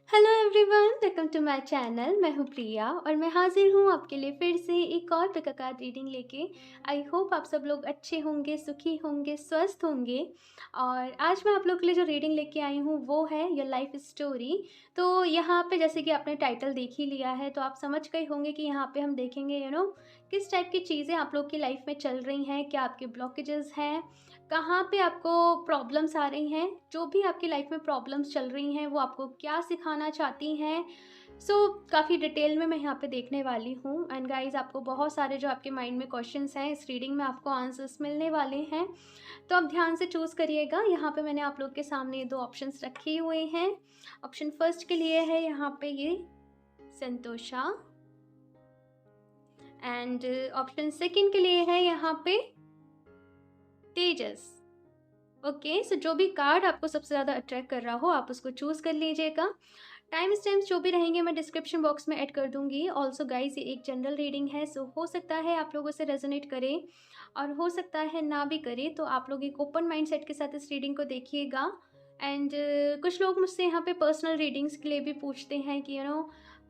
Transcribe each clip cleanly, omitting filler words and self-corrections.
Hello everyone, welcome to my channel. मैं हूँ प्रिया और मैं हाजिर हूँ आपके लिए फिर से एक और पिक अ कार्ड रीडिंग लेके। आई होप आप सब लोग अच्छे होंगे, सुखी होंगे, स्वस्थ होंगे। और आज मैं आप लोग के लिए जो रीडिंग लेके आई हूँ वो है योर लाइफ स्टोरी। तो यहाँ पे जैसे कि आपने टाइटल देख ही लिया है तो आप समझ गए होंगे कि यहाँ पे हम देखेंगे किस टाइप की चीज़ें आप लोग की लाइफ में चल रही हैं, क्या आपके ब्लॉकेजेस हैं, कहाँ पे आपको प्रॉब्लम्स आ रही हैं, जो भी आपकी लाइफ में प्रॉब्लम्स चल रही हैं वो आपको क्या सिखाना चाहती हैं। काफ़ी डिटेल में मैं यहाँ पे देखने वाली हूँ। एंड गाइस, आपको बहुत सारे जो आपके माइंड में क्वेश्चंस हैं इस रीडिंग में आपको आंसर्स मिलने वाले हैं। तो आप ध्यान से चूज़ करिएगा। यहाँ पे मैंने आप लोग के सामने दो ऑप्शंस रखे हुए हैं। ऑप्शन फर्स्ट के लिए है यहाँ पे ये संतोषा, एंड ऑप्शन सेकंड के लिए है यहाँ पे तेजस। ओके, सो जो भी कार्ड आपको सबसे ज़्यादा अट्रैक्ट कर रहा हो आप उसको चूज़ कर लीजिएगा। टाइम स्टैम्प्स जो भी रहेंगे मैं डिस्क्रिप्शन बॉक्स में ऐड कर दूंगी। ऑल्सो गाइस, ये एक जनरल रीडिंग है, सो हो सकता है आप लोगों से रेजोनेट करे और हो सकता है ना भी करे। तो आप लोग एक ओपन माइंड सेट के साथ इस रीडिंग को देखिएगा। एंड कुछ लोग मुझसे यहाँ पे पर्सनल रीडिंग्स के लिए भी पूछते हैं कि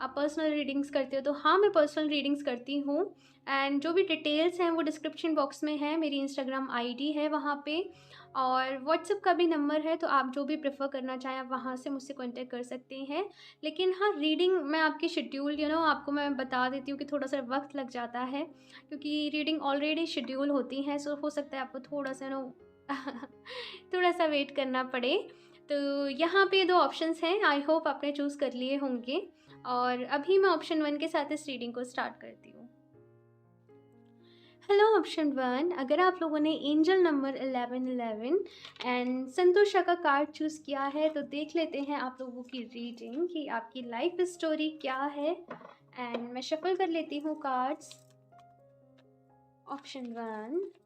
आप पर्सनल रीडिंग्स करते हो, तो हाँ, मैं पर्सनल रीडिंग्स करती हूँ। एंड जो भी डिटेल्स हैं वो डिस्क्रिप्शन बॉक्स में है। मेरी इंस्टाग्राम आईडी है वहाँ पे, और व्हाट्सएप का भी नंबर है, तो आप जो भी प्रेफर करना चाहें आप वहाँ से मुझसे कांटेक्ट कर सकते हैं। लेकिन हाँ, रीडिंग मैं आपकी शेड्यूल आपको मैं बता देती हूँ कि थोड़ा सा वक्त लग जाता है क्योंकि रीडिंग ऑलरेडी शेड्यूल होती हैं। सो हो सकता है आपको थोड़ा सा थोड़ा सा वेट करना पड़े। तो यहाँ पे दो ऑप्शंस हैं, आई होप आपने चूज़ कर लिए होंगे। और अभी मैं ऑप्शन 1 के साथ इस रीडिंग को स्टार्ट करती हूँ। हेलो ऑप्शन 1, अगर आप लोगों ने एंजल नंबर 1111 एंड संतोषा का कार्ड चूज़ किया है तो देख लेते हैं आप लोगों की रीडिंग कि आपकी लाइफ स्टोरी क्या है। एंड मैं शफल कर लेती हूँ cards. Option 1,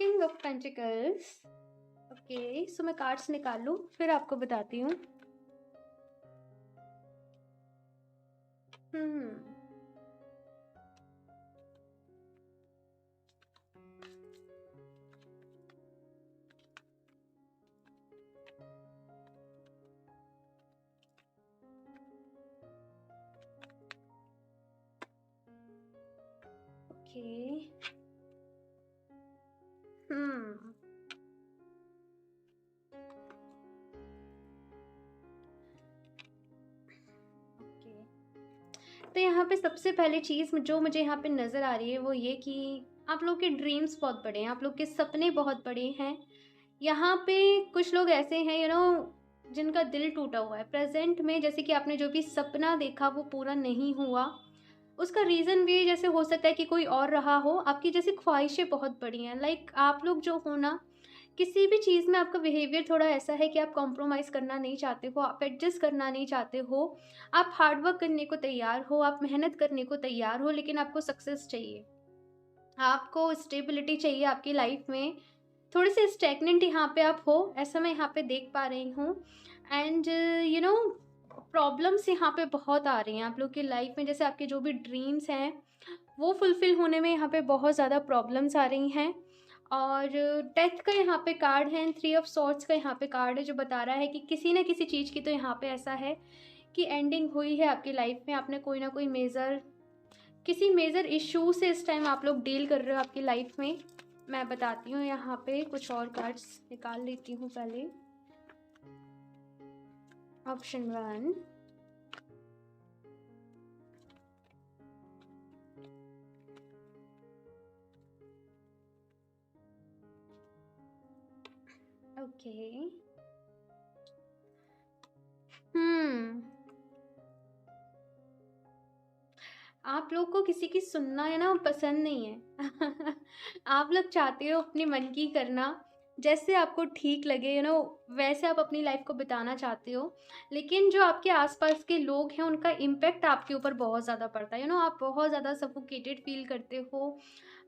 king of pentacles. Okay, so मैं कार्ड्स निकाल लूँ फिर आपको बताती हूँ। ओके। हम्म ओके, तो यहाँ पे सबसे पहली चीज़ जो मुझे यहाँ पे नज़र आ रही है वो ये कि आप लोग के ड्रीम्स बहुत बड़े हैं, आप लोग के सपने बहुत बड़े हैं। यहाँ पे कुछ लोग ऐसे हैं जिनका दिल टूटा हुआ है प्रेजेंट में, जैसे कि आपने जो भी सपना देखा वो पूरा नहीं हुआ। उसका रीज़न भी जैसे हो सकता है कि कोई और रहा हो। आपकी जैसे ख्वाहिशें बहुत बड़ी हैं, लाइक आप लोग जो हो ना, किसी भी चीज़ में आपका बिहेवियर थोड़ा ऐसा है कि आप कॉम्प्रोमाइज़ करना नहीं चाहते हो, आप एडजस्ट करना नहीं चाहते हो। आप हार्ड वर्क करने को तैयार हो, आप मेहनत करने को तैयार हो, लेकिन आपको सक्सेस चाहिए, आपको स्टेबिलिटी चाहिए आपकी लाइफ में। थोड़े से स्टैग्नेंट यहाँ पे आप हो, ऐसा मैं यहाँ पे देख पा रही हूँ। एंड प्रॉब्लम्स यहाँ पे बहुत आ रही हैं आप लोग की लाइफ में। जैसे आपके जो भी ड्रीम्स हैं वो फुलफ़िल होने में यहाँ पे बहुत ज़्यादा प्रॉब्लम्स आ रही हैं। और डेथ का यहाँ पे कार्ड है, 3 ऑफ सॉर्ड्स का यहाँ पे कार्ड है, जो बता रहा है कि किसी न किसी चीज़ की तो यहाँ पे ऐसा है कि एंडिंग हुई है आपकी लाइफ में। आपने कोई ना कोई किसी मेजर इशू से इस टाइम आप लोग डील कर रहे हो आपकी लाइफ में। मैं बताती हूँ, यहाँ पे कुछ और कार्ड्स निकाल लेती हूँ पहले। Option 1, okay. हम्म। आप लोग को किसी की सुनना है ना पसंद नहीं है। आप लोग चाहते हो अपने मन की करना, जैसे आपको ठीक लगे वैसे आप अपनी लाइफ को बिताना चाहते हो। लेकिन जो आपके आसपास के लोग हैं उनका इम्पैक्ट आपके ऊपर बहुत ज़्यादा पड़ता है। आप बहुत ज़्यादा सफोकेटेड फील करते हो,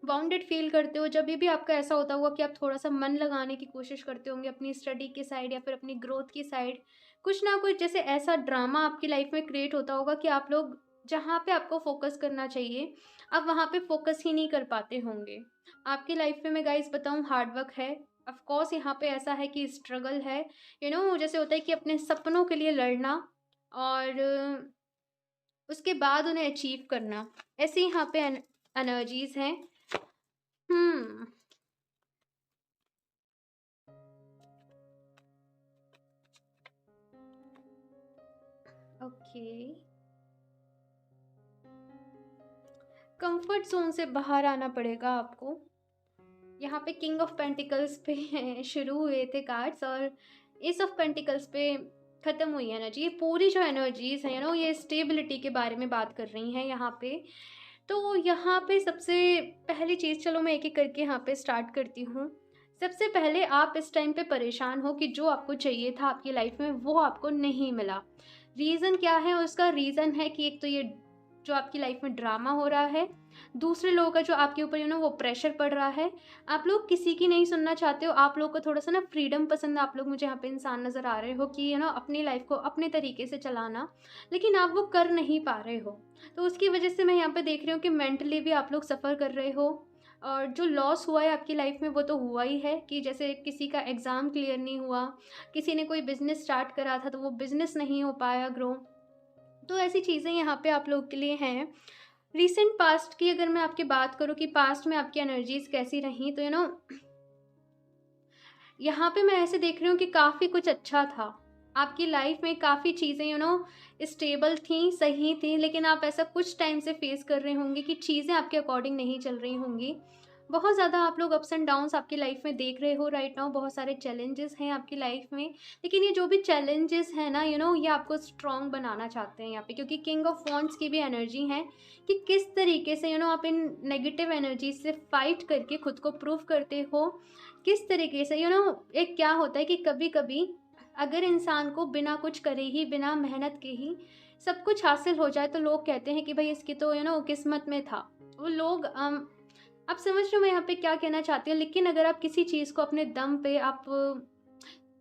बाउंडेड फील करते हो जब भी आपका ऐसा होता होगा कि आप थोड़ा सा मन लगाने की कोशिश करते होंगे अपनी स्टडी की साइड या फिर अपनी ग्रोथ की साइड। कुछ ना कुछ जैसे ऐसा ड्रामा आपकी लाइफ में क्रिएट होता होगा कि आप लोग जहाँ पे आपको फोकस करना चाहिए आप वहाँ पे फोकस ही नहीं कर पाते होंगे। आपकी लाइफ में मैं गाइस बताऊँ हार्ड वर्क है। ऑफ कोर्स यहाँ पे ऐसा है कि स्ट्रगल है। जैसे होता है कि अपने सपनों के लिए लड़ना और उसके बाद उन्हें अचीव करना, ऐसे यहाँ पे एनर्जीज हैं। हम्म। ओके। कंफर्ट जोन से बाहर आना पड़ेगा आपको। यहाँ पे किंग ऑफ पेंटिकल्स पे शुरू हुए थे कार्ड्स और एस ऑफ पेंटिकल्स पे ख़त्म हुई एनर्जी। ये पूरी जो एनर्जीज हैं ये स्टेबिलिटी के बारे में बात कर रही हैं यहाँ पे। तो यहाँ पे सबसे पहली चीज़, चलो मैं एक एक करके यहाँ पे स्टार्ट करती हूँ। सबसे पहले आप इस टाइम पे परेशान हो कि जो आपको चाहिए था आपकी लाइफ में वो आपको नहीं मिला। रीज़न क्या है? उसका रीज़न है कि एक तो ये जो आपकी लाइफ में ड्रामा हो रहा है, दूसरे लोगों का जो आपके ऊपर वो प्रेशर पड़ रहा है। आप लोग किसी की नहीं सुनना चाहते हो। आप लोग को थोड़ा सा ना फ्रीडम पसंद है। आप लोग मुझे यहाँ पे इंसान नज़र आ रहे हो कि अपनी लाइफ को अपने तरीके से चलाना, लेकिन आप वो कर नहीं पा रहे हो। तो उसकी वजह से मैं यहाँ पे देख रही हूँ कि मेंटली भी आप लोग सफ़र कर रहे हो। और जो लॉस हुआ है आपकी लाइफ में वो तो हुआ ही है कि जैसे किसी का एग्ज़ाम क्लियर नहीं हुआ, किसी ने कोई बिज़नेस स्टार्ट करा था तो वो बिज़नेस नहीं हो पाया ग्रो। तो ऐसी चीज़ें यहाँ पे आप लोग के लिए हैं। रीसेंट पास्ट की अगर मैं आपकी बात करूँ कि पास्ट में आपकी एनर्जीज कैसी रहीं, तो यहाँ पे मैं ऐसे देख रही हूँ कि काफ़ी कुछ अच्छा था आपकी लाइफ में। काफ़ी चीज़ें स्टेबल थी, सही थी, लेकिन आप ऐसा कुछ टाइम से फेस कर रहे होंगे कि चीज़ें आपके अकॉर्डिंग नहीं चल रही होंगी। बहुत ज़्यादा आप लोग अप्स एंड डाउन्स आपकी लाइफ में देख रहे हो राइट नाउ। बहुत सारे चैलेंजेस हैं आपकी लाइफ में, लेकिन ये जो भी चैलेंजेस हैं ना ये आपको स्ट्रॉन्ग बनाना चाहते हैं यहाँ पे, क्योंकि किंग ऑफ वॉन्ड्स की भी एनर्जी है कि किस तरीके से आप इन नेगेटिव एनर्जी से फाइट करके खुद को प्रूव करते हो। किस तरीके से एक क्या होता है कि कभी कभी अगर इंसान को बिना कुछ करे ही, बिना मेहनत के ही सब कुछ हासिल हो जाए तो लोग कहते हैं कि भाई इसकी तो किस्मत में था। वो लोग आप समझ रहे हो मैं यहाँ पे क्या कहना चाहती हूँ। लेकिन अगर आप किसी चीज़ को अपने दम पे आप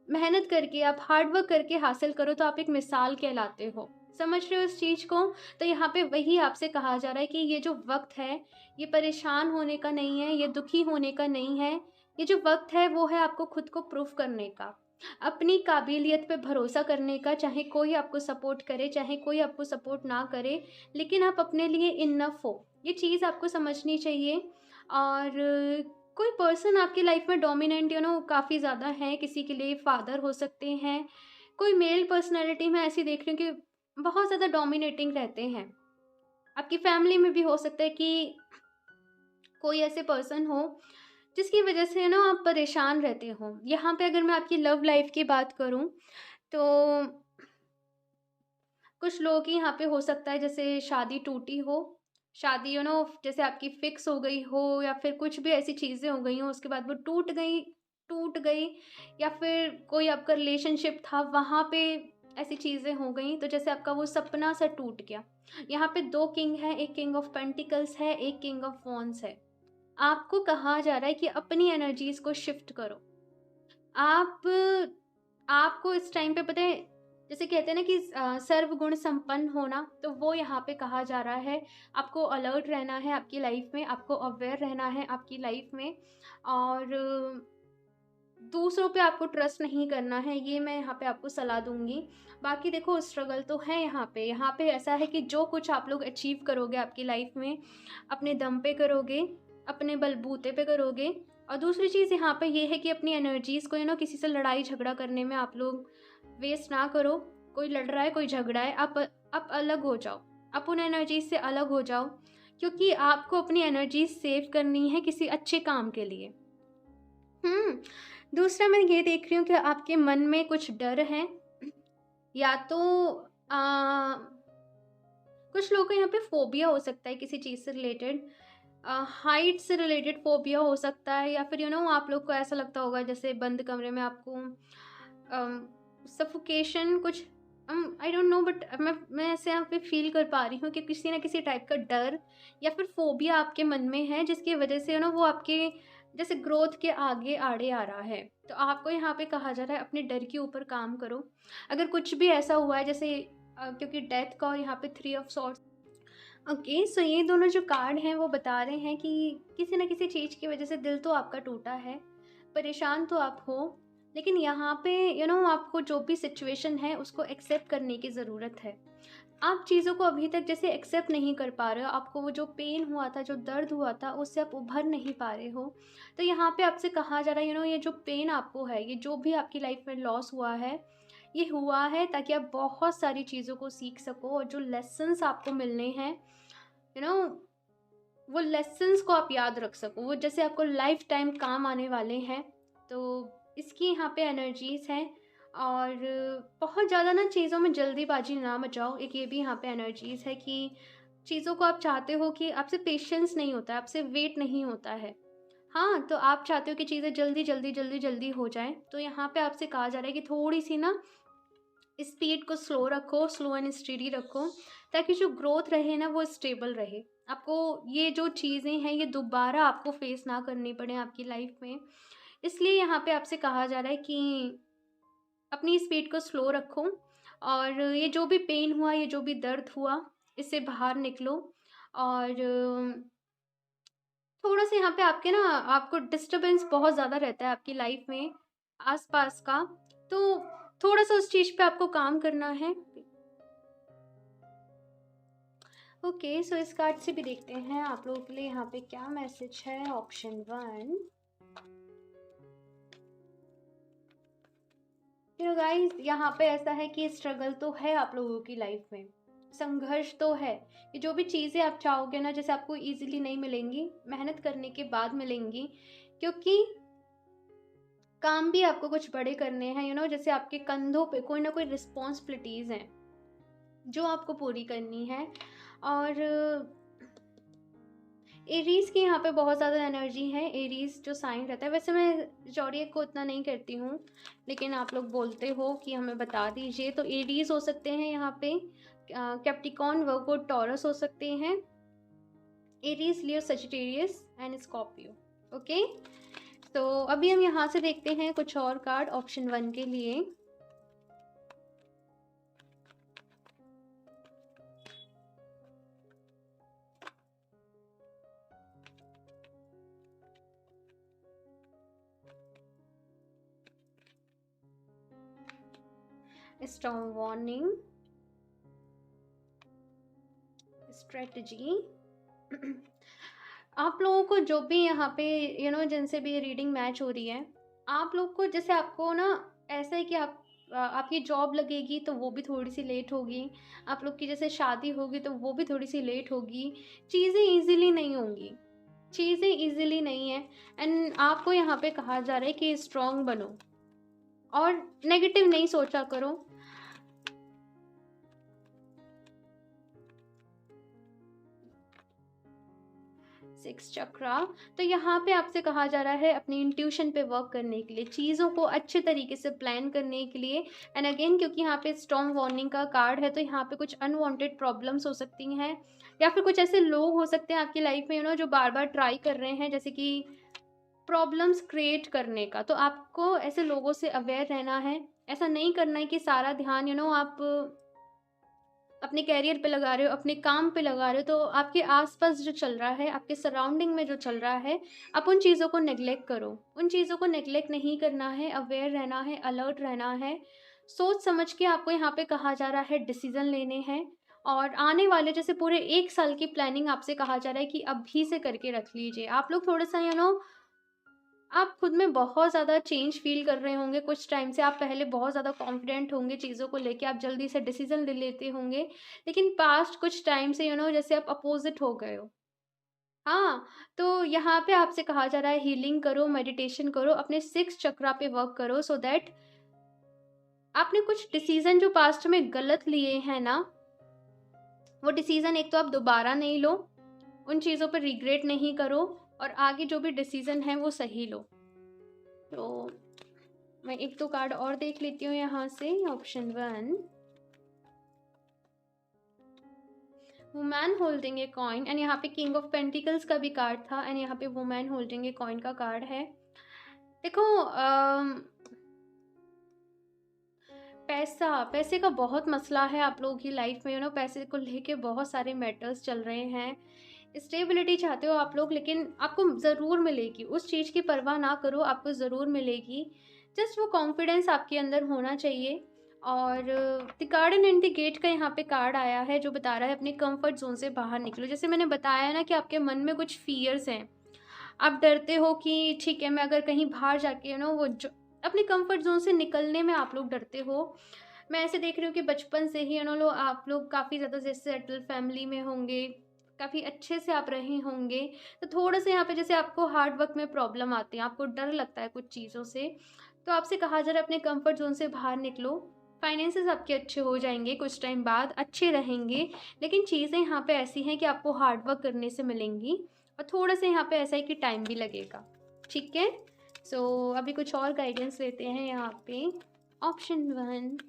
मेहनत करके, आप हार्ड वर्क करके हासिल करो तो आप एक मिसाल कहलाते हो। समझ रहे हो इस चीज़ को? तो यहाँ पे वही आपसे कहा जा रहा है कि ये जो वक्त है ये परेशान होने का नहीं है, ये दुखी होने का नहीं है। ये जो वक्त है वो है आपको खुद को प्रूफ करने का, अपनी काबिलियत पे भरोसा करने का। चाहे कोई आपको सपोर्ट करे, चाहे कोई आपको सपोर्ट ना करे, लेकिन आप अपने लिए इनफ हो, ये चीज़ आपको समझनी चाहिए। और कोई पर्सन आपकी लाइफ में डोमिनेंट काफ़ी ज़्यादा है। किसी के लिए फादर हो सकते हैं। कोई मेल पर्सनैलिटी में ऐसी देख रही हूँ कि बहुत ज़्यादा डोमिनेटिंग रहते हैं। आपकी फैमिली में भी हो सकता है कि कोई ऐसे पर्सन हो जिसकी वजह से आप परेशान रहते हो। यहाँ पे अगर मैं आपकी लव लाइफ की बात करूँ तो कुछ लोगों की यहाँ पे हो सकता है जैसे शादी टूटी हो, शादी जैसे आपकी फिक्स हो गई हो, या फिर कुछ भी ऐसी चीज़ें हो गई हो उसके बाद वो टूट गई, या फिर कोई आपका रिलेशनशिप था वहाँ पे ऐसी चीज़ें हो गई तो जैसे आपका वो सपना सा टूट गया। यहाँ पे दो किंग हैं, एक किंग ऑफ पेंटिकल्स है, एक किंग ऑफ वॉन्ड्स है। आपको कहा जा रहा है कि अपनी एनर्जीज को शिफ्ट करो। आप आपको इस टाइम पे पता है जैसे कहते हैं ना कि सर्वगुण संपन्न होना, तो वो यहाँ पे कहा जा रहा है। आपको अलर्ट रहना है आपकी लाइफ में, आपको अवेयर रहना है आपकी लाइफ में। और दूसरों पे आपको ट्रस्ट नहीं करना है, ये मैं यहाँ पे आपको सलाह दूंगी। बाकी देखो स्ट्रगल तो है यहाँ पे ऐसा है कि जो कुछ आप लोग अचीव करोगे आपकी लाइफ में अपने दम पे करोगे, अपने बलबूते पे करोगे। और दूसरी चीज़ यहाँ पे ये है कि अपनी एनर्जीज़ को किसी से लड़ाई झगड़ा करने में आप लोग वेस्ट ना करो। कोई लड़ रहा है, कोई झगड़ा है, आप अलग हो जाओ, आप उन एनर्जीज से अलग हो जाओ, क्योंकि आपको अपनी एनर्जी सेव करनी है किसी अच्छे काम के लिए। दूसरा मैं ये देख रही हूँ कि आपके मन में कुछ डर है, या तो कुछ लोगों को यहाँ पे फोबिया हो सकता है किसी चीज़ से रिलेटेड, हाइट से रिलेटेड फोबिया हो सकता है, या फिर आप लोग को ऐसा लगता होगा जैसे बंद कमरे में आपको सफोकेशन कुछ, आई डोंट नो, बट मैं ऐसे यहाँ पे फील कर पा रही हूँ कि किसी ना किसी टाइप का डर या फिर फोबिया आपके मन में है, जिसकी वजह से वो आपके जैसे ग्रोथ के आगे आड़े आ रहा है। तो आपको यहाँ पे कहा जा रहा है अपने डर के ऊपर काम करो। अगर कुछ भी ऐसा हुआ है जैसे क्योंकि डेथ का और यहाँ पे 3 ऑफ सॉर्ड्स। ओके, सो ये दोनों जो कार्ड हैं वो बता रहे हैं कि किसी न किसी चीज़ की वजह से दिल तो आपका टूटा है, परेशान तो आप हो, लेकिन यहाँ पे आपको जो भी सिचुएशन है उसको एक्सेप्ट करने की ज़रूरत है। आप चीज़ों को अभी तक जैसे एक्सेप्ट नहीं कर पा रहे हो, आपको वो जो पेन हुआ था, जो दर्द हुआ था, उससे आप उभर नहीं पा रहे हो। तो यहाँ पे आपसे कहा जा रहा है ये जो पेन आपको है, ये जो भी आपकी लाइफ में लॉस हुआ है, ये हुआ है ताकि आप बहुत सारी चीज़ों को सीख सको, और जो लेसन्स आपको मिलने हैं, यू नो वो लेसन्स को आप याद रख सको, वो जैसे आपको लाइफ टाइम काम आने वाले हैं। तो इसकी यहाँ पे एनर्जीज हैं। और बहुत ज़्यादा ना चीज़ों में जल्दीबाजी ना मचाओ, एक ये भी यहाँ पे एनर्जीज है कि चीज़ों को आप चाहते हो कि आपसे पेशेंस नहीं होता है, आपसे वेट नहीं होता है। हाँ, तो आप चाहते हो कि चीज़ें जल्दी जल्दी जल्दी जल्दी हो जाएं, तो यहाँ पे आपसे कहा जा रहा है कि थोड़ी सी ना स्पीड को स्लो रखो, स्लो एंड स्टेडी रखो, ताकि जो ग्रोथ रहे ना वो स्टेबल रहे। आपको ये जो चीज़ें हैं ये दोबारा आपको फेस ना करनी पड़े आपकी लाइफ में। इसलिए यहाँ पे आपसे कहा जा रहा है कि अपनी स्पीड को स्लो रखो, और ये जो भी पेन हुआ, ये जो भी दर्द हुआ, इससे बाहर निकलो। और थोड़ा सा यहाँ पे आपके ना आपको डिस्टरबेंस बहुत ज़्यादा रहता है आपकी लाइफ में आसपास का, तो थोड़ा सा उस चीज़ पे आपको काम करना है। ओके, सो इस कार्ड से भी देखते हैं आप लोगों के लिए यहाँ पे क्या मैसेज है। ऑप्शन 1, गाइस यहाँ पे ऐसा है कि स्ट्रगल तो है आप लोगों की लाइफ में, संघर्ष तो है। ये जो भी चीज़ें आप चाहोगे ना, जैसे आपको इजीली नहीं मिलेंगी, मेहनत करने के बाद मिलेंगी, क्योंकि काम भी आपको कुछ बड़े करने हैं। जैसे आपके कंधों पे कोई ना कोई रिस्पॉन्सिबिलिटीज़ हैं जो आपको पूरी करनी है। और एरीज की यहाँ पे बहुत ज़्यादा एनर्जी है। एरीज जो साइन रहता है, वैसे मैं जॉडियक को उतना नहीं करती हूँ, लेकिन आप लोग बोलते हो कि हमें बता दीजिए, तो एरीज हो सकते हैं यहाँ पे, कैप्टिकॉन, वर्गो, टॉरस हो सकते हैं, Aries, Leo, Sagittarius and Scorpio. Okay, तो अभी हम यहाँ से देखते हैं कुछ और कार्ड ऑप्शन 1 के लिए। Storm warning, strategy. आप लोगों को जो भी यहाँ पे जिनसे भी रीडिंग मैच हो रही है, आप लोग को जैसे आपको ना ऐसा है कि आपकी जॉब लगेगी तो वो भी थोड़ी सी लेट होगी, आप लोग की जैसे शादी होगी तो वो भी थोड़ी सी लेट होगी। चीज़ें इजीली नहीं होंगी, चीज़ें इजीली नहीं है। एंड आपको यहाँ पे कहा जा रहा है कि स्ट्रांग बनो और नेगेटिव नहीं सोचा करो। सिक्स चक्रा, तो यहाँ पे आपसे कहा जा रहा है अपनी इंट्यूशन पे वर्क करने के लिए, चीज़ों को अच्छे तरीके से प्लान करने के लिए। एंड अगेन क्योंकि यहाँ पे स्टॉर्म वार्निंग का कार्ड है, तो यहाँ पे कुछ अनवांटेड प्रॉब्लम्स हो सकती हैं, या फिर कुछ ऐसे लोग हो सकते हैं आपकी लाइफ में जो बार बार ट्राई कर रहे हैं जैसे कि प्रॉब्लम्स क्रिएट करने का। तो आपको ऐसे लोगों से अवेयर रहना है। ऐसा नहीं करना है कि सारा ध्यान आप अपने करियर पे लगा रहे हो, अपने काम पे लगा रहे हो, तो आपके आसपास जो चल रहा है, आपके सराउंडिंग में जो चल रहा है, आप उन चीज़ों को नेग्लेक्ट करो। उन चीज़ों को नेग्लेक्ट नहीं करना है, अवेयर रहना है, अलर्ट रहना है। सोच समझ के आपको यहाँ पे कहा जा रहा है डिसीजन लेने हैं, और आने वाले जैसे पूरे 1 साल की प्लानिंग आपसे कहा जा रहा है कि अभी से करके रख लीजिए। आप लोग थोड़ा सा आप खुद में बहुत ज़्यादा चेंज फ़ील कर रहे होंगे कुछ टाइम से। आप पहले बहुत ज़्यादा कॉन्फिडेंट होंगे चीज़ों को लेके, आप जल्दी से डिसीज़न ले लेते होंगे, लेकिन पास्ट कुछ टाइम से जैसे आप अपोज़िट हो गए हो। हाँ, तो यहाँ पे आपसे कहा जा रहा है हीलिंग करो, मेडिटेशन करो, अपने 6 चक्रा पे वर्क करो सो दैट आपने कुछ डिसीज़न जो पास्ट में गलत लिए हैं ना, वो डिसीज़न एक तो आप दोबारा नहीं लो, उन चीज़ों पे रिग्रेट नहीं करो और आगे जो भी डिसीज़न है वो सही लो। तो मैं 1-2 कार्ड और देख लेती हूँ यहाँ से। Option 1, woman holding a coin and यहाँ पे किंग ऑफ पेंटिकल्स का भी कार्ड था एंड यहाँ पे वुमैन होल्डिंग ए कॉइन का कार्ड है। देखो पैसे का बहुत मसला है आप लोगों की लाइफ में, पैसे को लेके बहुत सारे मैटर्स चल रहे हैं। स्टेबिलिटी चाहते हो आप लोग, लेकिन आपको ज़रूर मिलेगी, उस चीज़ की परवाह ना करो, आपको ज़रूर मिलेगी। जस्ट वो कॉन्फिडेंस आपके अंदर होना चाहिए। और the garden and the gate का यहाँ पे कार्ड आया है जो बता रहा है अपने कंफर्ट जोन से बाहर निकलो। जैसे मैंने बताया ना कि आपके मन में कुछ फियर्स हैं, आप डरते हो कि ठीक है मैं अगर कहीं बाहर जाके वो जो अपने कंफर्ट जोन से निकलने में आप लोग डरते हो। मैं ऐसे देख रही हूँ कि बचपन से ही आप लोग काफ़ी ज़्यादा जैसे सेटल फैमिली में होंगे, काफ़ी अच्छे से आप रहे होंगे। तो थोड़ा सा यहाँ पे जैसे आपको हार्ड वर्क में प्रॉब्लम आती है, आपको डर लगता है कुछ चीज़ों से, तो आपसे कहा जा रहा है अपने कंफर्ट जोन से बाहर निकलो। फाइनेंसेस आपके अच्छे हो जाएंगे, कुछ टाइम बाद अच्छे रहेंगे, लेकिन चीज़ें यहाँ पे ऐसी हैं कि आपको हार्ड वर्क करने से मिलेंगी और थोड़ा सा यहाँ पे ऐसा है कि टाइम भी लगेगा। ठीक है, सो अभी कुछ और गाइडेंस लेते हैं यहाँ पे। Option 1,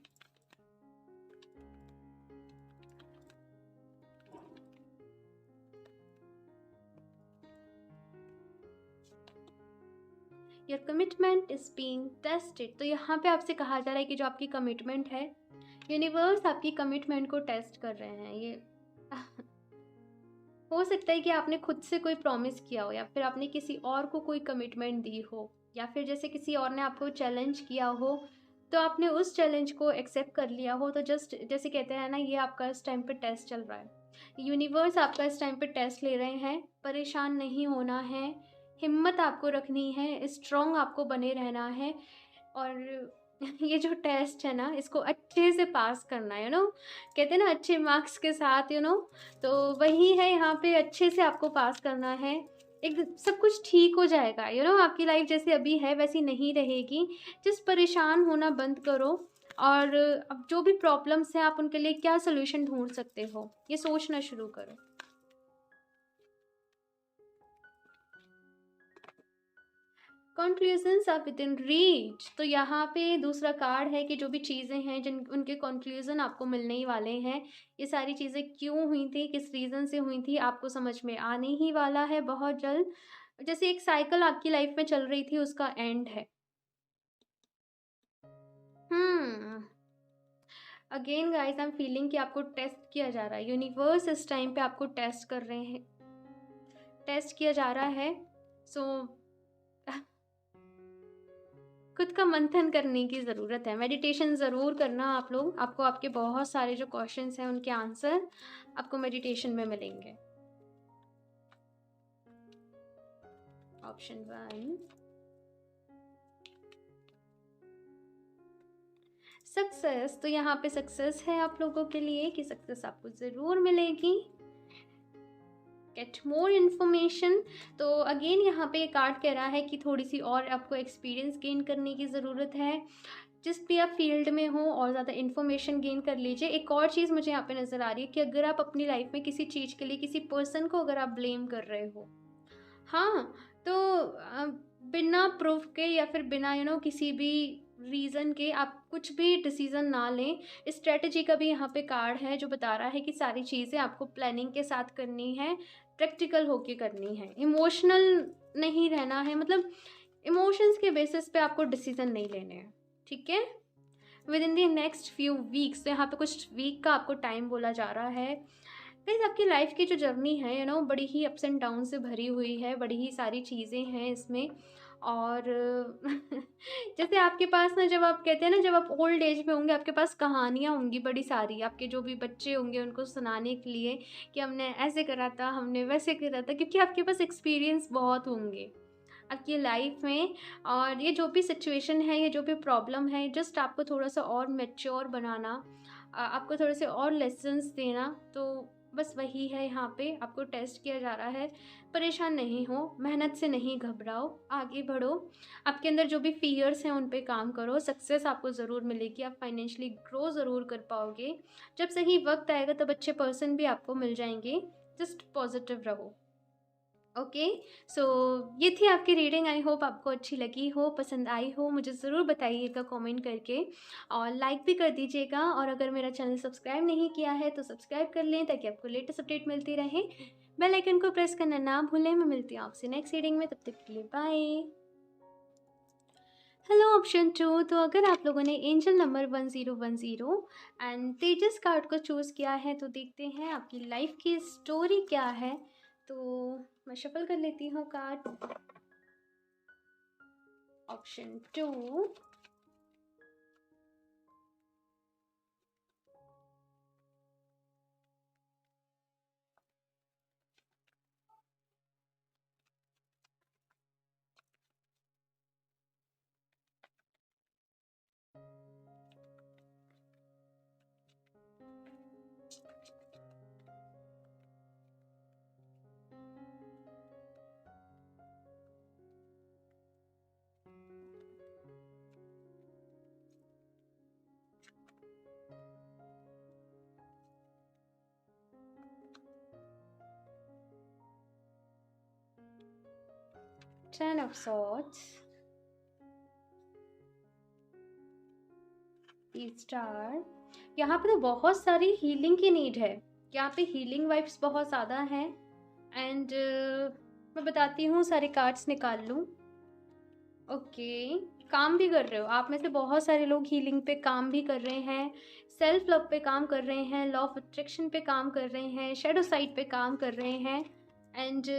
your commitment is being tested. तो यहाँ पे आपसे कहा जा रहा है कि जो आपकी कमिटमेंट है, यूनिवर्स आपकी कमिटमेंट को टेस्ट कर रहे हैं। ये हो सकता है कि आपने खुद से कोई प्रॉमिस किया हो, या फिर आपने किसी और को कोई कमिटमेंट दी हो, या फिर जैसे किसी और ने आपको चैलेंज किया हो तो आपने उस चैलेंज को एक्सेप्ट कर लिया हो। तो जस्ट जैसे कहते हैं ना, ये आपका इस टाइम पे टेस्ट चल रहा है। यूनिवर्स आपका इस टाइम पे टेस्ट ले रहे हैं। परेशान नहीं होना है, हिम्मत आपको रखनी है, स्ट्रॉन्ग आपको बने रहना है और ये जो टेस्ट है ना, इसको अच्छे से पास करना है। कहते हैं ना अच्छे मार्क्स के साथ, तो वही है यहाँ पे, अच्छे से आपको पास करना है। एक सब कुछ ठीक हो जाएगा। आपकी लाइफ जैसे अभी है वैसी नहीं रहेगी। जस्ट परेशान होना बंद करो और अब जो भी प्रॉब्लम्स हैं आप उनके लिए क्या सोल्यूशन ढूंढ सकते हो ये सोचना शुरू करो। Conclusions are within reach. तो यहाँ पे दूसरा कार्ड है कि जो भी चीज़ें हैं जिन उनके कंक्लूजन आपको मिलने ही वाले हैं। ये सारी चीज़ें क्यों हुई थी, किस रीज़न से हुई थी, आपको समझ में आने ही वाला है बहुत जल्द। जैसे एक साइकिल आपकी लाइफ में चल रही थी, उसका एंड है। Again guys I am feeling कि आपको टेस्ट किया जा रहा है। यूनिवर्स इस टाइम पे आपको टेस्ट कर रहे हैं, टेस्ट किया जा रहा है। सो खुद का मंथन करने की ज़रूरत है। मेडिटेशन ज़रूर करना आप लोग, आपको आपके बहुत सारे जो क्वेश्चंस हैं उनके आंसर आपको मेडिटेशन में मिलेंगे। Option 1, success. तो यहाँ पे सक्सेस है आप लोगों के लिए कि सक्सेस आपको ज़रूर मिलेगी। Get more information. तो अगेन यहाँ पे कार्ड कह रहा है कि थोड़ी सी और आपको एक्सपीरियंस गेन करने की ज़रूरत है। जिस भी आप फील्ड में हो और ज़्यादा इन्फॉर्मेशन गेन कर लीजिए। एक और चीज़ मुझे यहाँ पे नज़र आ रही है कि अगर आप अपनी लाइफ में किसी चीज़ के लिए किसी पर्सन को अगर आप ब्लेम कर रहे हो, हाँ, तो बिना प्रूफ के या फिर बिना किसी भी रीज़न के आप कुछ भी डिसीज़न ना लें। स्ट्रेटजी का भी यहाँ पे कार्ड है जो बता रहा है कि सारी चीज़ें आपको प्लानिंग के साथ करनी है, प्रैक्टिकल होके करनी है, इमोशनल नहीं रहना है। मतलब इमोशंस के बेसिस पे आपको डिसीज़न नहीं लेने हैं। ठीक है, with in the next few weeks. तो यहाँ पे कुछ वीक का आपको टाइम बोला जा रहा है। गाइस आपकी लाइफ की जो जर्नी है बड़ी ही अप्स एंड डाउन से भरी हुई है, बड़ी ही सारी चीज़ें हैं इसमें। और जैसे आपके पास ना, जब आप कहते हैं ना जब आप ओल्ड एज में होंगे आपके पास कहानियाँ होंगी बड़ी सारी, आपके जो भी बच्चे होंगे उनको सुनाने के लिए कि हमने ऐसे करा था, हमने वैसे करा था, क्योंकि आपके पास एक्सपीरियंस बहुत होंगे आपकी लाइफ में। और ये जो भी सिचुएशन है, ये जो भी प्रॉब्लम है, जस्ट आपको थोड़ा सा और मैच्योर बनाना, आपको थोड़े से और लेसन्स देना, तो बस वही है यहाँ पे आपको टेस्ट किया जा रहा है। परेशान नहीं हो, मेहनत से नहीं घबराओ, आगे बढ़ो। आपके अंदर जो भी फ़ियर्स हैं उन पे काम करो, सक्सेस आपको ज़रूर मिलेगी, आप फाइनेंशियली ग्रो ज़रूर कर पाओगे। जब सही वक्त आएगा तब अच्छे पर्सन भी आपको मिल जाएंगे। जस्ट पॉजिटिव रहो। ओके, सो ये थी आपकी रीडिंग। आई होप आपको अच्छी लगी हो, पसंद आई हो। मुझे ज़रूर बताइएगा कमेंट करके, और लाइक भी कर दीजिएगा। और अगर मेरा चैनल सब्सक्राइब नहीं किया है तो सब्सक्राइब कर लें ताकि आपको लेटेस्ट अपडेट मिलती रहे। बेल आइकन को प्रेस करना ना भूलें। मैं मिलती हूँ आपसे नेक्स्ट रीडिंग में, तब तक के लिए बाय। हेलो ऑप्शन 2, तो अगर आप लोगों ने angel number 1010 and Tejas card को चूज़ किया है तो देखते हैं आपकी लाइफ की स्टोरी क्या है। तो मैं शफल कर लेती हूँ card. Option 2, Ten of Swords, star. यहाँ पे तो बहुत सारी हीलिंग की नीड है। यहाँ पे हीलिंग वाइब्स बहुत ज़्यादा हैं। एंड मैं बताती हूँ, सारे कार्ड्स निकाल लूँ। ओके, काम भी कर रहे हो आप में से बहुत सारे लोग, हीलिंग पे काम भी कर रहे हैं, सेल्फ लव पे काम कर रहे हैं, लॉ ऑफ अट्रैक्शन पे काम कर रहे हैं, शैडो साइड पे काम कर रहे हैं। एंड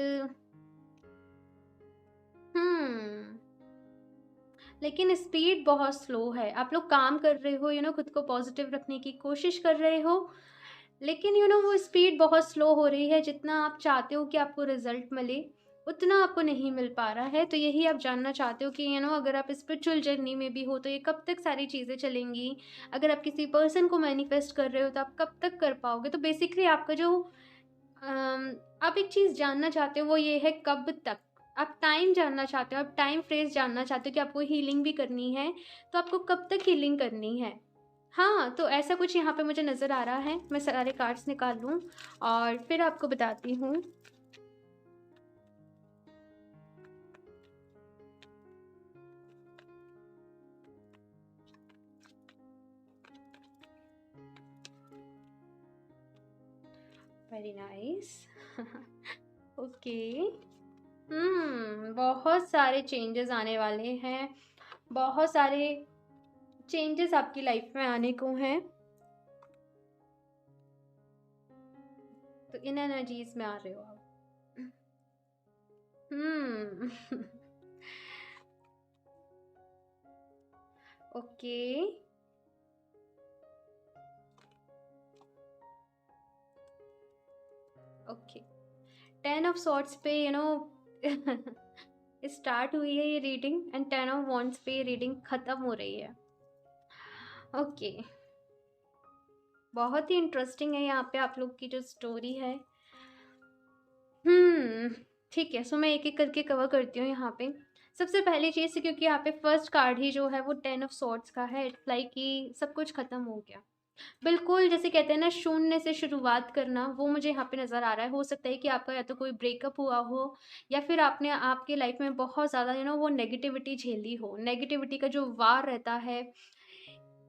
लेकिन स्पीड बहुत स्लो है। आप लोग काम कर रहे हो, खुद को पॉजिटिव रखने की कोशिश कर रहे हो, लेकिन वो स्पीड बहुत स्लो हो रही है। जितना आप चाहते हो कि आपको रिजल्ट मिले उतना आपको नहीं मिल पा रहा है। तो यही आप जानना चाहते हो कि अगर आप स्पिरिचुअल जर्नी में भी हो तो ये कब तक सारी चीज़ें चलेंगी। अगर आप किसी पर्सन को मैनिफेस्ट कर रहे हो तो आप कब तक कर पाओगे। तो बेसिकली आपका जो आप एक चीज़ जानना चाहते हो वो ये है, कब तक। आप टाइम जानना चाहते हो, आप टाइम फ्रेज जानना चाहते हो कि आपको हीलिंग भी करनी है तो आपको कब तक हीलिंग करनी है। हाँ, तो ऐसा कुछ यहाँ पे मुझे नज़र आ रहा है। मैं सारे कार्ड्स निकाल लूँ और फिर आपको बताती हूँ। Very nice. ओके, बहुत सारे चेंजेस आने वाले हैं, बहुत सारे चेंजेस आपकी लाइफ में आने को हैं। तो इन एनर्जीज में आ रहे हो आप। ओके, ओके, 10 ऑफ सॉर्ट्स पे स्टार्ट हुई है ये रीडिंग, एंड 10 ऑफ वॉन्ड्स पे रीडिंग ख़त्म हो रही है। ओके, बहुत ही इंटरेस्टिंग है यहाँ पे आप लोग की जो स्टोरी है। ठीक है, सो मैं एक एक करके कवर करती हूँ यहाँ पे। सबसे पहली चीज़, क्योंकि यहाँ पे फर्स्ट कार्ड ही जो है वो 10 ऑफ सॉर्ड्स का है, इट्स लाइक कि सब कुछ ख़त्म हो गया। बिल्कुल, जैसे कहते हैं ना, शून्य से शुरुआत करना, वो मुझे यहाँ पे नज़र आ रहा है। हो सकता है कि आपका या तो कोई ब्रेकअप हुआ हो, या फिर आपने आपके लाइफ में बहुत ज़्यादा वो नेगेटिविटी झेली हो। नेगेटिविटी का जो वार रहता है,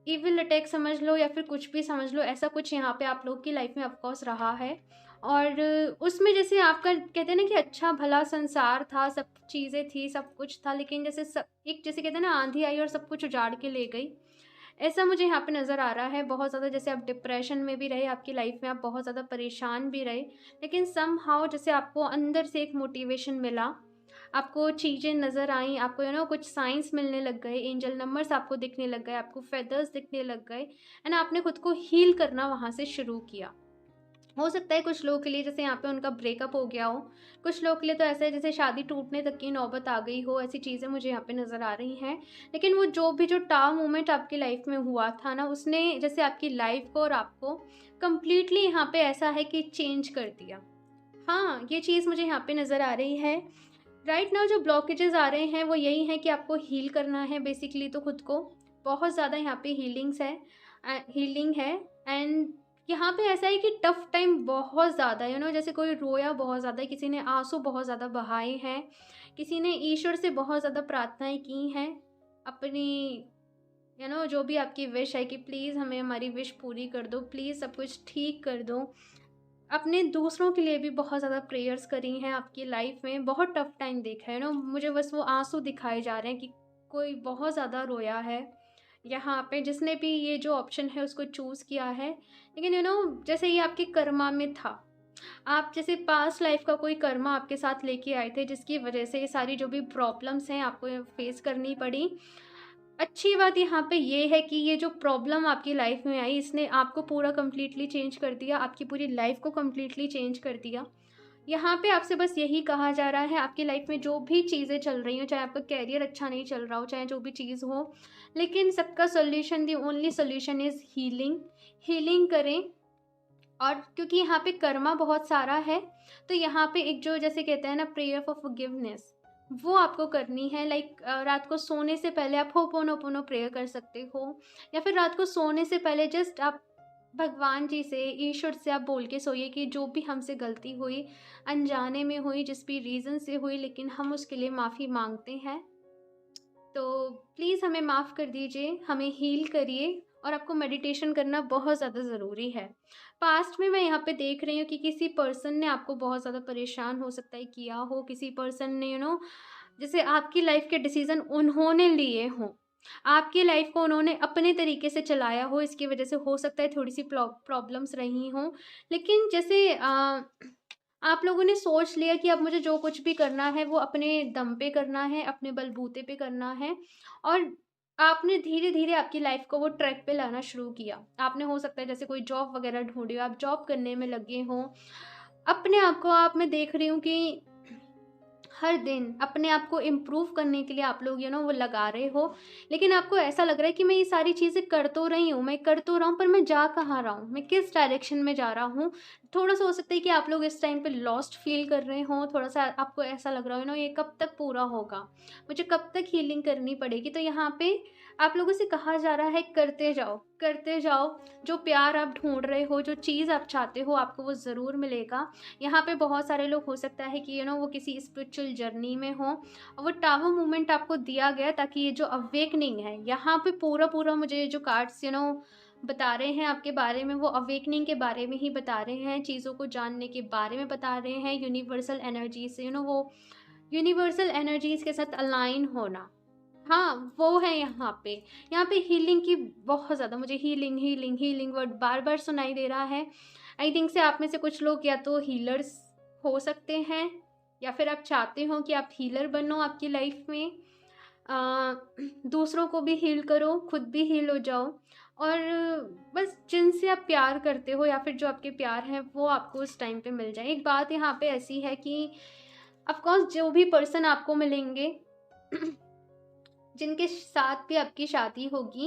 इविल अटैक समझ लो या फिर कुछ भी समझ लो, ऐसा कुछ यहाँ पे आप लोग की लाइफ में ऑफकोर्स रहा है। और उसमें जैसे आपका कहते हैं ना कि अच्छा भला संसार था, सब चीज़ें थी, सब कुछ था, लेकिन जैसे सब एक, जैसे कहते हैं ना, आंधी आई और सब कुछ उजाड़ के ले गई। ऐसा मुझे यहाँ पे नज़र आ रहा है बहुत ज़्यादा। जैसे आप डिप्रेशन में भी रहे, आपकी लाइफ में आप बहुत ज़्यादा परेशान भी रहे, लेकिन समहाउ जैसे आपको अंदर से एक मोटिवेशन मिला, आपको चीज़ें नज़र आई, आपको कुछ साइंस मिलने लग गए, एंजल नंबर्स आपको दिखने लग गए, आपको फेदर्स दिखने लग गए, एंड आपने खुद को हील करना वहाँ से शुरू किया। हो सकता है कुछ लोगों के लिए जैसे यहाँ पे उनका ब्रेकअप हो गया हो, कुछ लोगों के लिए तो ऐसा है जैसे शादी टूटने तक की नौबत आ गई हो, ऐसी चीज़ें मुझे यहाँ पे नज़र आ रही हैं। लेकिन वो जो टाव मोमेंट आपकी लाइफ में हुआ था ना, उसने जैसे आपकी लाइफ को और आपको कंप्लीटली यहाँ पे ऐसा है कि चेंज कर दिया। हाँ, ये चीज़ मुझे यहाँ पे नज़र आ रही है। राइट नाउ जो ब्लॉकेजेस आ रहे हैं वो यही है कि आपको हील करना है बेसिकली, तो खुद को बहुत ज़्यादा यहाँ पे हीलिंग है। एंड यहाँ पे ऐसा है कि टफ टाइम बहुत ज़्यादा जैसे कोई रोया बहुत ज़्यादा है, किसी ने आंसू बहुत ज़्यादा बहाए हैं, किसी ने ईश्वर से बहुत ज़्यादा प्रार्थनाएं की हैं अपनी, जो भी आपकी विश है कि प्लीज़ हमें हमारी विश पूरी कर दो, प्लीज़ सब कुछ ठीक कर दो। अपने दूसरों के लिए भी बहुत ज़्यादा प्रेयर्स करी हैं, आपकी लाइफ में बहुत टफ टाइम देखा है मुझे बस वो आंसू दिखाए जा रहे हैं कि कोई बहुत ज़्यादा रोया है यहाँ पे, जिसने भी ये जो ऑप्शन है उसको चूज़ किया है। लेकिन जैसे ये आपके कर्मा में था, आप जैसे पास्ट लाइफ का कोई कर्मा आपके साथ लेके आए थे, जिसकी वजह से ये सारी जो भी प्रॉब्लम्स हैं आपको फेस करनी पड़ी। अच्छी बात यहाँ पे ये है कि ये जो प्रॉब्लम आपकी लाइफ में आई, इसने आपको पूरा कंप्लीटली चेंज कर दिया, आपकी पूरी लाइफ को कंप्लीटली चेंज कर दिया। यहाँ पे आपसे बस यही कहा जा रहा है, आपकी लाइफ में जो भी चीज़ें चल रही हो, चाहे आपका कैरियर अच्छा नहीं चल रहा हो, चाहे जो भी चीज़ हो, लेकिन सबका solution, the only solution is healing. Healing करें। और क्योंकि यहाँ पे कर्मा बहुत सारा है, तो यहाँ पे एक जो जैसे कहते हैं ना प्रेयर फॉर फॉरगिवनेस, वो आपको करनी है। लाइक रात को सोने से पहले आप होपोनोपोनो प्रेयर कर सकते हो, या फिर रात को सोने से पहले जस्ट आप भगवान जी से, ईश्वर से आप बोल के सोइए कि जो भी हमसे गलती हुई, अनजाने में हुई, जिस भी रीज़न से हुई, लेकिन हम उसके लिए माफ़ी मांगते हैं, तो प्लीज़ हमें माफ़ कर दीजिए, हमें हील करिए। और आपको मेडिटेशन करना बहुत ज़्यादा ज़रूरी है। पास्ट में मैं यहाँ पे देख रही हूँ कि किसी पर्सन ने आपको बहुत ज़्यादा परेशान हो सकता है किया हो, किसी पर्सन ने जैसे आपकी लाइफ के डिसीज़न उन्होंने लिए हों, आपकी लाइफ को उन्होंने अपने तरीके से चलाया हो, इसकी वजह से हो सकता है थोड़ी सी प्रॉब्लम्स रही हों। लेकिन जैसे आप लोगों ने सोच लिया कि अब मुझे जो कुछ भी करना है वो अपने दम पे करना है, अपने बलबूते पे करना है, और आपने धीरे-धीरे आपकी लाइफ को वो ट्रैक पे लाना शुरू किया। आपने हो सकता है जैसे कोई जॉब वगैरह ढूँढी हो, आप जॉब करने में लगे हों। अपने आप को आप मैं देख रही हूँ कि हर दिन अपने आप को इम्प्रूव करने के लिए आप लोग वो लगा रहे हो। लेकिन आपको ऐसा लग रहा है कि मैं ये सारी चीज़ें कर तो रही हूँ, मैं कर तो रहा हूँ, पर मैं जा कहाँ रहा हूँ? मैं किस डायरेक्शन में जा रहा हूँ? थोड़ा-सा हो सकता है कि आप लोग इस टाइम पे लॉस्ट फ़ील कर रहे हों, थोड़ा-सा आपको ऐसा लग रहा हो ये कब तक पूरा होगा? मुझे कब तक हीलिंग करनी पड़ेगी? तो यहाँ पे आप लोगों से कहा जा रहा है करते जाओ, करते जाओ। जो प्यार आप ढूँढ रहे हो, जो चीज़ आप चाहते हो, आपको वो ज़रूर मिलेगा। यहाँ पे बहुत सारे लोग हो सकता है कि वो किसी स्पिरिचुअल जर्नी में हो, और वो टावर मूवमेंट आपको दिया गया ताकि ये जो अवेकनिंग है, यहाँ पे पूरा मुझे जो कार्ड्स बता रहे हैं आपके बारे में, वो अवेकनिंग के बारे में ही बता रहे हैं, चीज़ों को जानने के बारे में बता रहे हैं, यूनिवर्सल एनर्जी से वो यूनिवर्सल एनर्जीज़ के साथ अलाइन होना। हाँ, वो है यहाँ पे। यहाँ पे हीलिंग की बहुत ज़्यादा मुझे हीलिंग, हीलिंग, हीलिंग वर्ड बार-बार सुनाई दे रहा है। आई थिंक से आप में से कुछ लोग या तो हीलर्स हो सकते हैं, या फिर आप चाहते हो कि आप हीलर बनो आपकी लाइफ में। दूसरों को भी हील करो, खुद भी हील हो जाओ, और बस जिनसे आप प्यार करते हो या फिर जो आपके प्यार हैं, वो आपको उस टाइम पे मिल जाए। एक बात यहाँ पे ऐसी है कि ऑफ़ कोर्स जो भी पर्सन आपको मिलेंगे जिनके साथ भी आपकी शादी होगी,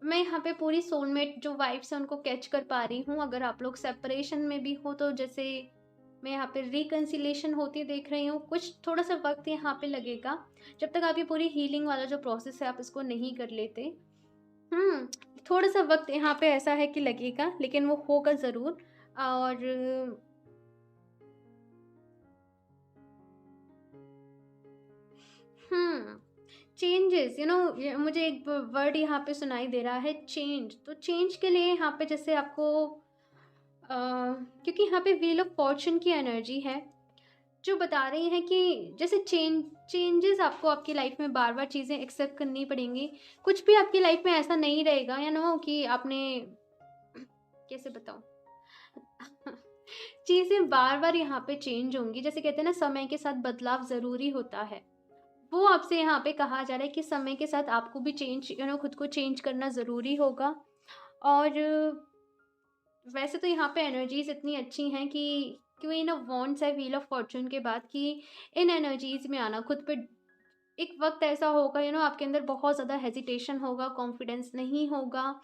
मैं यहाँ पे पूरी सोलमेट जो वाइब्स हैं उनको कैच कर पा रही हूँ। अगर आप लोग सेपरेशन में भी हो तो जैसे मैं यहाँ पे रिकंसिलिएशन होती देख रही हूँ। कुछ थोड़ा-सा वक़्त यहाँ पे लगेगा, जब तक आप ये पूरी हीलिंग वाला जो प्रोसेस है आप इसको नहीं कर लेते। हुँ, थोड़ा-सा वक़्त यहाँ पे ऐसा है कि लगेगा, लेकिन वो होगा ज़रूर। और हुँ। चेंजेस ये मुझे एक वर्ड यहाँ पे सुनाई दे रहा है, चेंज। तो चेंज के लिए यहाँ पे जैसे आपको क्योंकि यहाँ पे व्हील ऑफ फॉर्च्यून की एनर्जी है, जो बता रही है कि जैसे चेंजेस आपको आपकी लाइफ में बार बार चीज़ें एक्सेप्ट करनी पड़ेंगी। कुछ भी आपकी लाइफ में ऐसा नहीं रहेगा कि आपने कैसे बताऊँ चीज़ें बार बार यहाँ पे चेंज होंगी। जैसे कहते हैं ना, समय के साथ बदलाव ज़रूरी होता है। वो आपसे यहाँ पे कहा जा रहा है कि समय के साथ आपको भी चेंज खुद को चेंज करना ज़रूरी होगा। और वैसे तो यहाँ पे एनर्जीज इतनी अच्छी हैं कि क्वीन ऑफ वॉन्ड्स है व्हील ऑफ फॉर्चून के बाद, कि इन एनर्जीज में आना, खुद पे एक वक्त ऐसा होगा आपके अंदर बहुत ज़्यादा हेजिटेशन होगा, कॉन्फिडेंस नहीं होगा,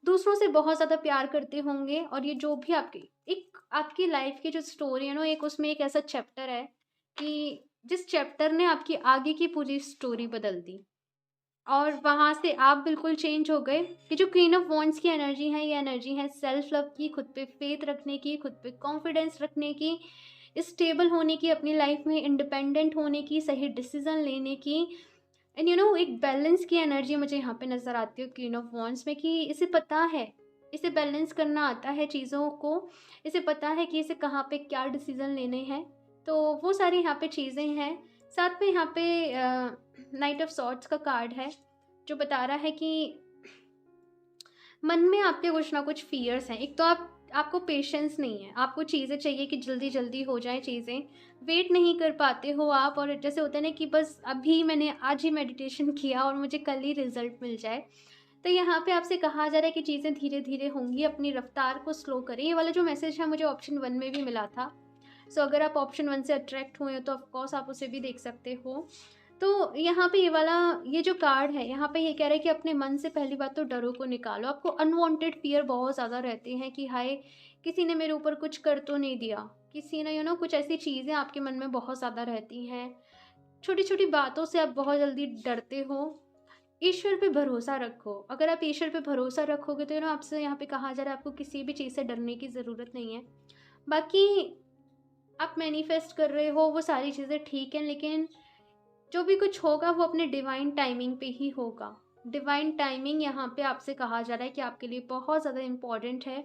दूसरों से बहुत ज़्यादा प्यार करते होंगे, और ये जो भी आपकी एक आपकी लाइफ की जो स्टोरी है एक उसमें एक ऐसा चैप्टर है कि जिस चैप्टर ने आपकी आगे की पूरी स्टोरी बदल दी, और वहाँ से आप बिल्कुल चेंज हो गए। कि जो क्वीन ऑफ वॉन्ड्स की एनर्जी है, ये एनर्जी है सेल्फ लव की, खुद पे फेथ रखने की, खुद पे कॉन्फिडेंस रखने की, स्टेबल होने की, अपनी लाइफ में इंडिपेंडेंट होने की, सही डिसीजन लेने की, एंड एक बैलेंस की एनर्जी मुझे यहाँ पे नज़र आती है क्वीन ऑफ वॉन्ड्स में, कि इसे पता है, इसे बैलेंस करना आता है चीज़ों को, इसे पता है कि इसे कहाँ पे क्या डिसीज़न लेने हैं। तो वो सारी यहाँ पे चीज़ें हैं। साथ में यहाँ पे नाइट ऑफ सॉर्ड्स का कार्ड है, जो बता रहा है कि मन में आपके कुछ ना कुछ फियर्स हैं। एक तो आपको पेशेंस नहीं है, आपको चीज़ें चाहिए कि जल्दी जल्दी हो जाए चीज़ें, वेट नहीं कर पाते हो आप, और जैसे होता है ना कि बस अभी मैंने आज ही मेडिटेशन किया और मुझे कल ही रिजल्ट मिल जाए। तो यहाँ पे आपसे कहा जा रहा है कि चीज़ें धीरे धीरे होंगी, अपनी रफ्तार को स्लो करें। ये वाला जो मैसेज है मुझे ऑप्शन 1 में भी मिला था। सो अगर आप ऑप्शन 1 से अट्रैक्ट हुए हो तो ऑफकोर्स आप उसे भी देख सकते हो। तो यहाँ पे ये जो कार्ड है, यहाँ पे ये कह रहा है कि अपने मन से पहली बात तो डरों को निकालो। आपको अनवांटेड फियर बहुत ज़्यादा रहते हैं कि हाय, किसी ने मेरे ऊपर कुछ कर तो नहीं दिया, किसी ने कुछ ऐसी चीज़ें आपके मन में बहुत ज़्यादा रहती हैं। छोटी छोटी बातों से आप बहुत जल्दी डरते हो। ईश्वर पे भरोसा रखो। अगर आप ईश्वर पे भरोसा रखोगे तो आपसे यहाँ पे कहा जा रहा है आपको किसी भी चीज़ से डरने की ज़रूरत नहीं है। बाकी आप मैनिफेस्ट कर रहे हो वो सारी चीज़ें ठीक हैं, लेकिन जो भी कुछ होगा वो अपने डिवाइन टाइमिंग पे ही होगा। डिवाइन टाइमिंग यहाँ पे आपसे कहा जा रहा है कि आपके लिए बहुत ज़्यादा इम्पॉर्टेंट है।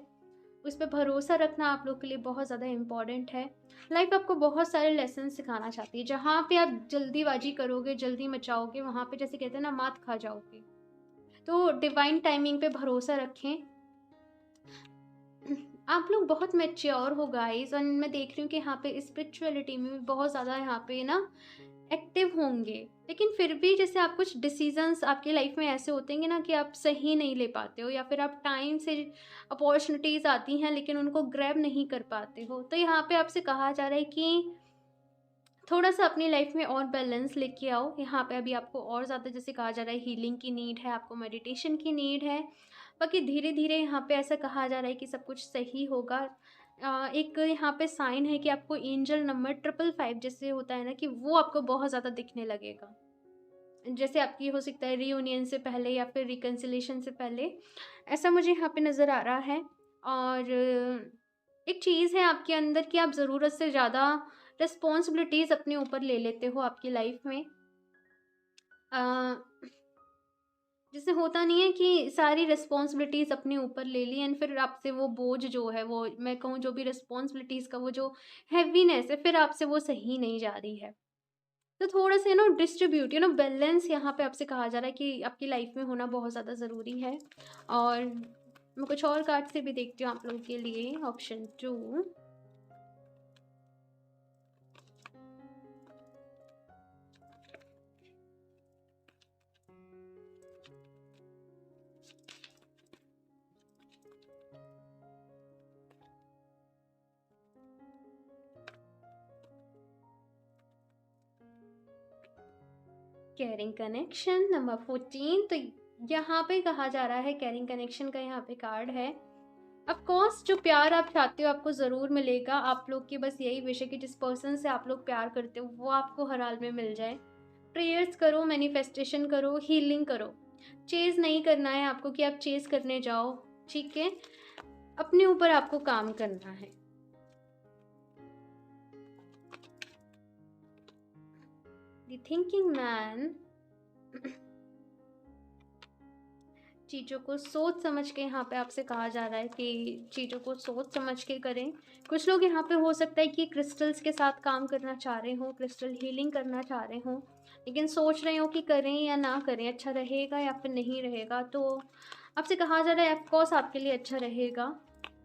उस पर भरोसा रखना आप लोग के लिए बहुत ज़्यादा इम्पॉर्टेंट है। लाइफ आपको बहुत सारे लेसन सिखाना चाहती है। जहाँ पे आप जल्दीबाजी करोगे, जल्दी मचाओगे, वहाँ पे जैसे कहते हैं ना, मात खा जाओगे। तो डिवाइन टाइमिंग पे भरोसा रखें। आप लोग बहुत मैच्योर हो गाइस, और मैं देख रही हूँ कि यहाँ पे स्पिरिचुअलिटी में भी बहुत ज़्यादा यहाँ पे एक्टिव होंगे। लेकिन फिर भी जैसे आप कुछ डिसीजंस आपकी लाइफ में ऐसे होते हैं ना कि आप सही नहीं ले पाते हो, या फिर आप टाइम से अपॉर्चुनिटीज़ आती हैं लेकिन उनको ग्रैब नहीं कर पाते हो। तो यहाँ पे आपसे कहा जा रहा है कि थोड़ा सा अपनी लाइफ में और बैलेंस लेके आओ। यहाँ पे अभी आपको और ज़्यादा जैसे कहा जा रहा है हीलिंग की नीड है, आपको मेडिटेशन की नीड है। बाकी धीरे धीरे यहाँ पे ऐसा कहा जा रहा है कि सब कुछ सही होगा। एक यहाँ पे साइन है कि आपको एंजल नंबर 555 जैसे होता है ना, कि वो आपको बहुत ज़्यादा दिखने लगेगा। जैसे आपकी हो सकता है रियूनियन से पहले या फिर रिकन्सिलेशन से पहले, ऐसा मुझे यहाँ पे नज़र आ रहा है। और एक चीज़ है आपके अंदर कि आप ज़रूरत से ज़्यादा रिस्पॉन्सिबिलिटीज़ अपने ऊपर ले लेते हो आपकी लाइफ में। जैसे होता नहीं है कि सारी रिस्पॉन्सिबिलिटीज़ अपने ऊपर ले ली एंड फिर आपसे वो बोझ जो है, वो मैं कहूँ जो भी रिस्पॉन्सिबिलिटीज़ का वो जो हैवीनेस है, फिर आपसे वो सही नहीं जा रही है। तो थोड़ा सा डिस्ट्रीब्यूट बैलेंस यहाँ पे आपसे कहा जा रहा है कि आपकी लाइफ में होना बहुत ज़्यादा ज़रूरी है। और मैं कुछ और कार्ड से भी देखती हूँ आप लोगों के लिए। Option 2, carrying connection number 14। तो यहाँ पे कहा जा रहा है कैरिंग कनेक्शन का यहाँ पे कार्ड है। ऑफ कोर्स जो प्यार आप चाहते हो आपको ज़रूर मिलेगा। आप लोग की बस यही विश है कि जिस पर्सन से आप लोग प्यार करते हो वो आपको हर हाल में मिल जाए। प्रेयर्स करो, मैनिफेस्टेशन करो, हीलिंग करो। चेज़ नहीं करना है आपको कि आप चेज़ करने जाओ, ठीक है? अपने ऊपर आपको काम करना है। द थिंकिंग मैन चीज़ों को सोच समझ के यहाँ पे आपसे कहा जा रहा है कि चीज़ों को सोच समझ के करें। कुछ लोग यहाँ पे हो सकता है कि क्रिस्टल्स के साथ काम करना चाह रहे हो, क्रिस्टल हीलिंग करना चाह रहे हो, लेकिन सोच रहे हो कि करें या ना करें, अच्छा रहेगा या फिर नहीं रहेगा। तो आपसे कहा जा रहा है ऑफकोर्स आपके लिए अच्छा रहेगा।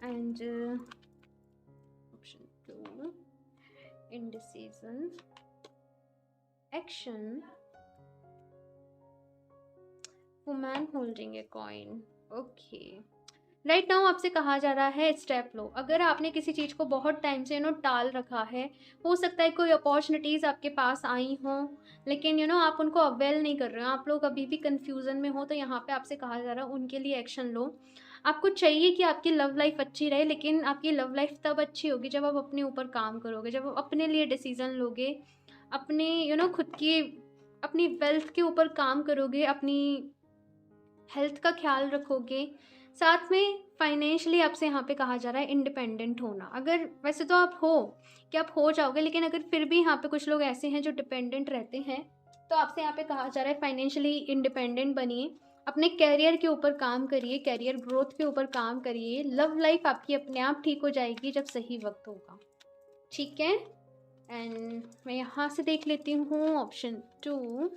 And option 2, indecision, action, woman holding a coin. Okay, right now आपसे कहा जा रहा है स्टेप लो। अगर आपने किसी चीज़ को बहुत टाइम से टाल रखा है, हो सकता है कोई अपॉर्चुनिटीज़ आपके पास आई हों, लेकिन आप उनको अवेल नहीं कर रहे हो, आप लोग अभी भी कन्फ्यूज़न में हो, तो यहाँ पे आपसे कहा जा रहा है उनके लिए एक्शन लो। आपको चाहिए कि आपकी लव लाइफ़ अच्छी रहे, लेकिन आपकी लव लाइफ़ तब अच्छी होगी जब आप अपने ऊपर काम करोगे, जब आप अपने लिए डिसीज़न लोगे, अपने खुद की अपनी वेल्थ के ऊपर काम करोगे, अपनी हेल्थ का ख्याल रखोगे, साथ में फाइनेंशियली आपसे यहाँ पे कहा जा रहा है इंडिपेंडेंट होना। अगर वैसे तो आप हो कि आप हो जाओगे, लेकिन अगर फिर भी यहाँ पे कुछ लोग ऐसे हैं जो डिपेंडेंट रहते हैं, तो आपसे यहाँ पे कहा जा रहा है फाइनेंशियली इंडिपेंडेंट बनिए, अपने करियर के ऊपर काम करिए, करियर ग्रोथ के ऊपर काम करिए। लव लाइफ आपकी अपने आप ठीक हो जाएगी जब सही वक्त होगा, ठीक है। एंड मैं यहाँ से देख लेती हूँ ऑप्शन 2।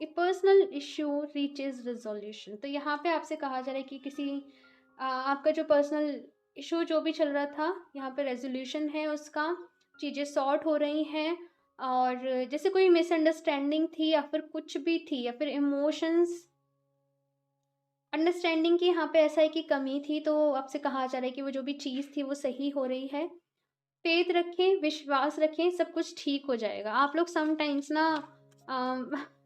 ए पर्सनल इशू रीचेज रिजोल्यूशन। तो यहाँ पे आपसे कहा जा रहा है कि किसी आपका जो पर्सनल इशू जो भी चल रहा था, यहाँ पे रेजोल्यूशन है उसका, चीज़ें सॉर्ट हो रही हैं। और जैसे कोई मिसअंडरस्टैंडिंग थी या फिर कुछ भी थी, या फिर इमोशंस अंडरस्टैंडिंग की यहाँ पे ऐसा है कि कमी थी, तो आपसे कहा जा रहा है कि वो जो भी चीज़ थी वो सही हो रही है। फेथ रखें, विश्वास रखें, सब कुछ ठीक हो जाएगा। आप लोग समटाइम्स ना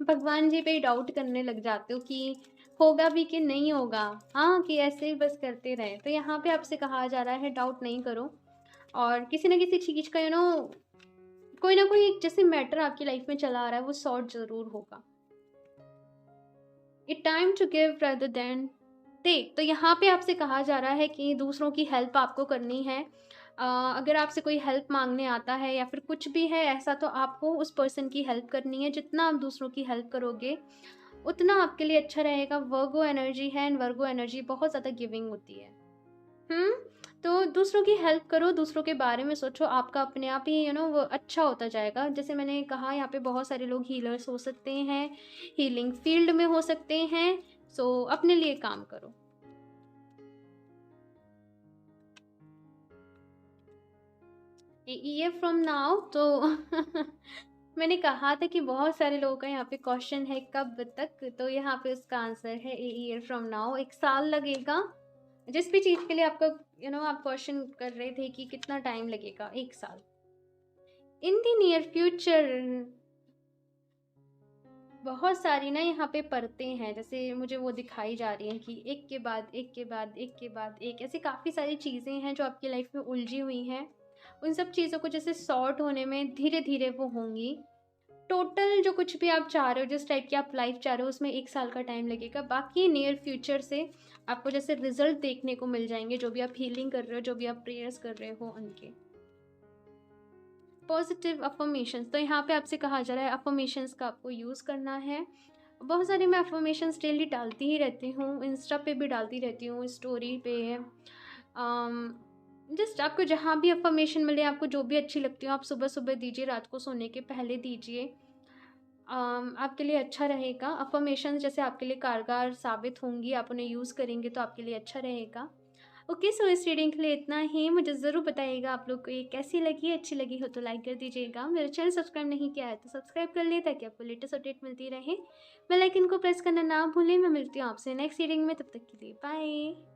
भगवान जी पे ही डाउट करने लग जाते हो कि होगा भी कि नहीं होगा, हाँ, कि ऐसे ही बस करते रहे। तो यहाँ पे आपसे कहा जा रहा है डाउट नहीं करो, और किसी ना किसी चीज़ का कोई ना कोई एक जैसे मैटर आपकी लाइफ में चला आ रहा है, वो सॉर्ट ज़रूर होगा। It time to give rather than take. तो यहाँ पे आपसे कहा जा रहा है कि दूसरों की हेल्प आपको करनी है। अगर आपसे कोई हेल्प मांगने आता है या फिर कुछ भी है ऐसा, तो आपको उस पर्सन की हेल्प करनी है। जितना आप दूसरों की हेल्प करोगे उतना आपके लिए अच्छा रहेगा। वर्गो एनर्जी है, एंड वर्गो एनर्जी बहुत ज़्यादा गिविंग होती है। तो दूसरों की हेल्प करो, दूसरों के बारे में सोचो, आपका अपने आप ही वो अच्छा होता जाएगा। जैसे मैंने कहा, यहाँ पे बहुत सारे लोग हीलर्स हो सकते हैं, हीलिंग फील्ड में हो सकते हैं, सो अपने लिए काम करो। ईयर फ्रॉम नाउ, तो मैंने कहा था कि बहुत सारे लोगों का यहाँ पे क्वेश्चन है कब तक, तो यहाँ पे उसका आंसर है ईयर फ्रॉम नाउ। 1 साल लगेगा। जिस भी चीज़ के लिए आपका आप क्वेश्चन कर रहे थे कि कितना टाइम लगेगा, 1 साल। इन द नियर फ्यूचर बहुत सारी ना यहाँ पे परतें हैं, जैसे मुझे वो दिखाई जा रही हैं कि एक के बाद एक के बाद एक के बाद एक, ऐसी काफ़ी सारी चीज़ें हैं जो आपकी लाइफ में उलझी हुई हैं। उन सब चीज़ों को जैसे सॉर्ट होने में धीरे धीरे वो होंगी। टोटल जो कुछ भी आप चाह रहे हो, जिस टाइप की आप लाइफ चाह रहे हो, उसमें 1 साल का टाइम लगेगा। बाकी नियर फ्यूचर से आपको जैसे रिजल्ट देखने को मिल जाएंगे, जो भी आप हीलिंग कर रहे हो, जो भी आप प्रेयर्स कर रहे हो उनके। पॉजिटिव अफर्मेशंस, तो यहाँ पे आपसे कहा जा रहा है अफर्मेशंस का आपको यूज़ करना है। बहुत सारी मैं अफर्मेशंस डेली डालती ही रहती हूँ, इंस्टा पे भी डालती रहती हूँ, स्टोरी पे। जस्ट आपको जहाँ भी अफर्मेशन मिले, आपको जो भी अच्छी लगती हो, आप सुबह सुबह दीजिए, रात को सोने के पहले दीजिए। आपके लिए अच्छा रहेगा। अफर्मेशंस जैसे आपके लिए कारगर साबित होंगी, आप उन्हें यूज़ करेंगे तो आपके लिए अच्छा रहेगा। ओके, सो इस रीडिंग के लिए इतना ही। मुझे ज़रूर बताइएगा आप लोग को ये कैसी लगी। अच्छी लगी हो तो लाइक कर दीजिएगा। मेरा चैनल सब्सक्राइब नहीं किया है तो सब्सक्राइब कर ले, ताकि आपको लेटेस्ट अपडेट मिलती रहे। बेल आइकन को प्रेस करना ना भूलें। मैं मिलती हूँ आपसे नेक्स्ट रीडिंग में, तब तक के लिए बाय।